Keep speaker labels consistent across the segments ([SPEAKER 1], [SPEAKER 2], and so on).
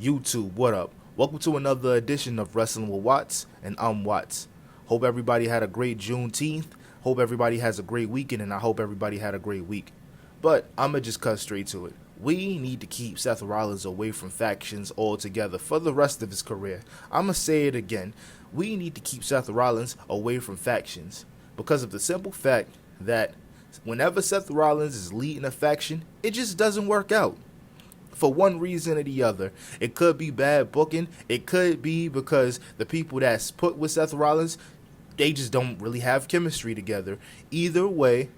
[SPEAKER 1] YouTube, what up? Welcome to another edition of Wrestling with Watts, and I'm Watts. Hope everybody had a great Juneteenth. Hope everybody has a great weekend, and I hope everybody had a great week. But I'ma just cut straight to it. We need to keep Seth Rollins away from factions altogether for the rest of his career. I'ma say it again. We need to keep Seth Rollins away from factions because of the simple fact that whenever Seth Rollins is leading a faction, it just doesn't work out for one reason or the other. It could be bad booking. It could be because the people that's put with Seth Rollins, they just don't really have chemistry together. Either way,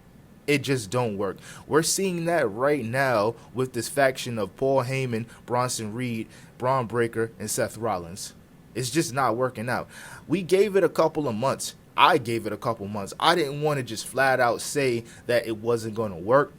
[SPEAKER 1] it just don't work. We're seeing that right now with this faction of Paul Heyman, Bronson Reed, Braun Breaker, and Seth Rollins. It's just not working out. We gave it a couple of months. I gave it a couple months. I didn't want to just flat out say that it wasn't going to work.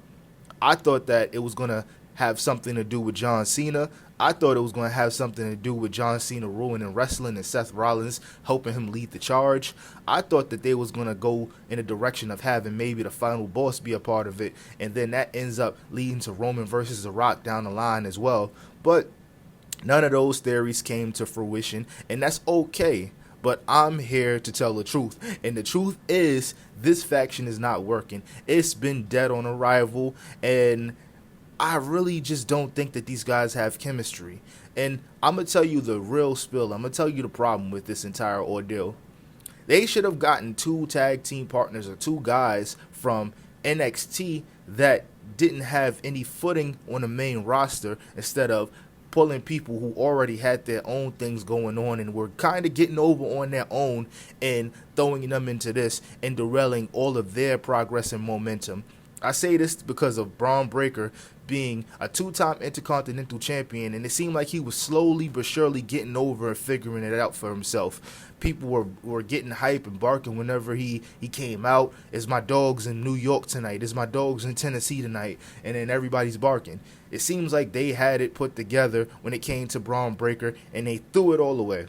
[SPEAKER 1] I thought that it was going to have something to do with John Cena. I thought it was going to have something to do with John Cena ruining wrestling and Seth Rollins helping him lead the charge. I thought that they was going to go in a direction of having maybe the final boss be a part of it, and then that ends up leading to Roman versus The Rock down the line as well. But none of those theories came to fruition, and that's okay. But I'm here to tell the truth. And the truth is, this faction is not working. It's been dead on arrival, and I really just don't think that these guys have chemistry. And I'm going to tell you the real spill. I'm going to tell you the problem with this entire ordeal. They should have gotten two tag team partners or two guys from NXT that didn't have any footing on the main roster instead of pulling people who already had their own things going on and were kind of getting over on their own and throwing them into this and derailing all of their progress and momentum. I say this because of Braun Breaker being a two-time Intercontinental Champion, and it seemed like he was slowly but surely getting over and figuring it out for himself. People were getting hype and barking whenever he came out. It's my dogs in New York tonight. It's my dogs in Tennessee tonight. And then everybody's barking. It seems like they had it put together when it came to Braun Breaker, and they threw it all away.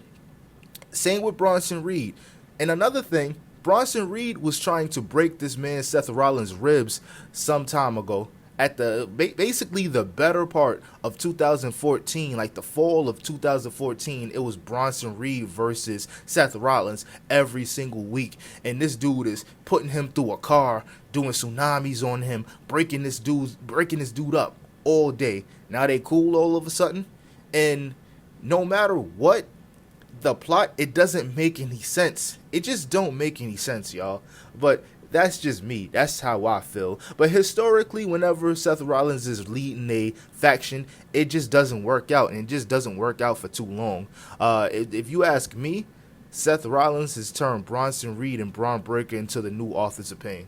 [SPEAKER 1] Same with Bronson Reed. And another thing, Bronson Reed was trying to break this man Seth Rollins' ribs some time ago. At basically the better part of 2014, like the fall of 2014, it was Bronson Reed versus Seth Rollins every single week. And this dude is putting him through a car, doing tsunamis on him, breaking this dude up all day. Now they cool all of a sudden. And no matter what, the plot, it doesn't make any sense. It just don't make any sense, y'all. But that's just me. That's how I feel. But historically, whenever Seth Rollins is leading a faction, it just doesn't work out. And it just doesn't work out for too long. If you ask me, Seth Rollins has turned Bronson Reed and Braun Breaker into the new Authors of Pain.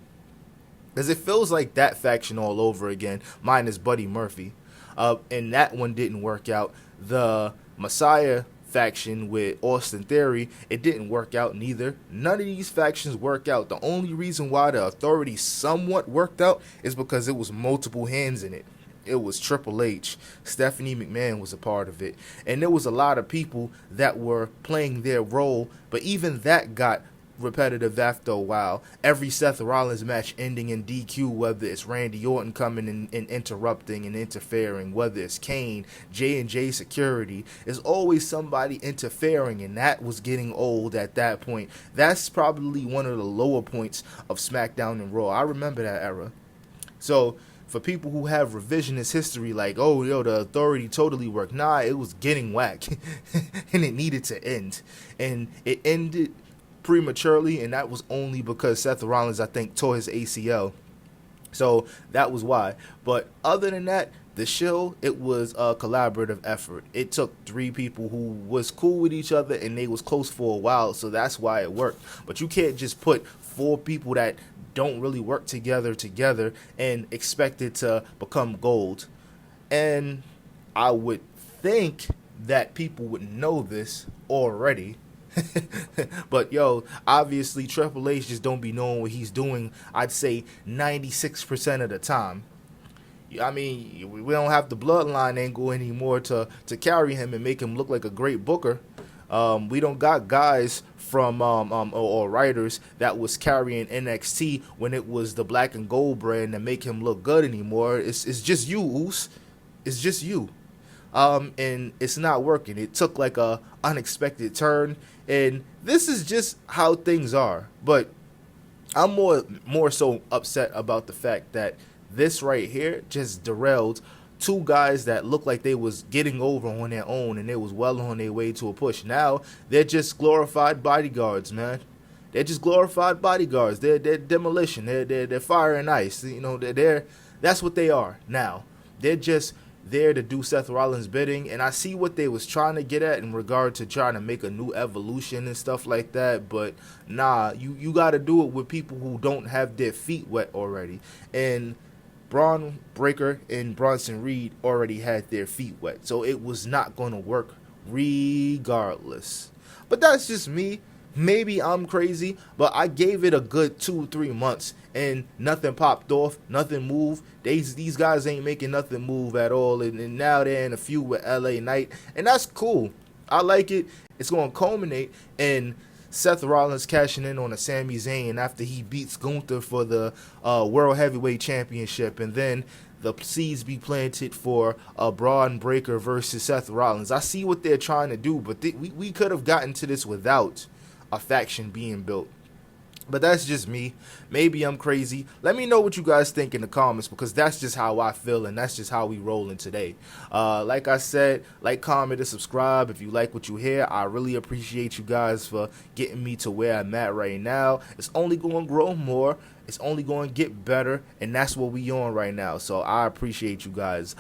[SPEAKER 1] Because it feels like that faction all over again, minus Buddy Murphy. And that one didn't work out. The Messiah faction with Austin Theory, it didn't work out neither. None of these factions work out. The only reason why the Authority somewhat worked out is because it was multiple hands in it. It was Triple H. Stephanie McMahon was a part of it. And there was a lot of people that were playing their role, but even that got repetitive after a while. Every Seth Rollins match ending in DQ, whether it's Randy Orton coming and interrupting and interfering, whether it's Kane, J&J Security, there's always somebody interfering, and that was getting old at that point. That's probably one of the lower points of SmackDown and Raw. I remember that era. So for people who have revisionist history, like, oh, yo, the Authority totally worked. Nah, it was getting whack, and it needed to end. And it ended prematurely, and that was only because Seth Rollins, I think, tore his ACL. So that was why. But other than that, the show, it was a collaborative effort. It took three people who was cool with each other, and they was close for a while, so that's why it worked. But you can't just put four people that don't really work together and expect it to become gold. And I would think that people would know this already. But yo, obviously Triple H just don't be knowing what he's doing, I'd say 96% of the time. I mean, we don't have the bloodline angle anymore to carry him and make him look like a great booker. We don't got guys from or writers that was carrying NXT when it was the black and gold brand that make him look good anymore. It's just you, Oos. It's just you. and it's not working. It took like a unexpected turn, and this is just how things are. But I'm more so upset about the fact that this right here just derailed two guys that looked like they was getting over on their own and they was well on their way to a push. Now they're just glorified bodyguards, man. They're just glorified bodyguards. They're demolition. They're fire and ice. You know, that's what they are now. They're just there to do Seth Rollins' bidding, and I see what they was trying to get at in regard to trying to make a new evolution and stuff like that. But nah, you got to do it with people who don't have their feet wet already. And Braun Breaker and Bronson Reed already had their feet wet, so it was not going to work regardless. But that's just me. Maybe I'm crazy, but I gave it a good 2-3 months and nothing popped off, nothing moved. These guys ain't making nothing move at all, and now they're in a feud with LA Knight, and that's cool. I like it. It's going to culminate in Seth Rollins cashing in on a Sami Zayn after he beats Gunther for the World Heavyweight Championship, and then the seeds be planted for a Braun Breaker versus Seth Rollins. I see what they're trying to do, but we could have gotten to this without a faction being built. But that's just me. Maybe I'm crazy. Let me know what you guys think in the comments, because that's just how I feel, and that's just how we rolling today. Like I said, like, comment, and subscribe if you like what you hear. I really appreciate you guys for getting me to where I'm at right now. It's only going to grow more. It's only going to get better, and that's what we on right now. So I appreciate you guys.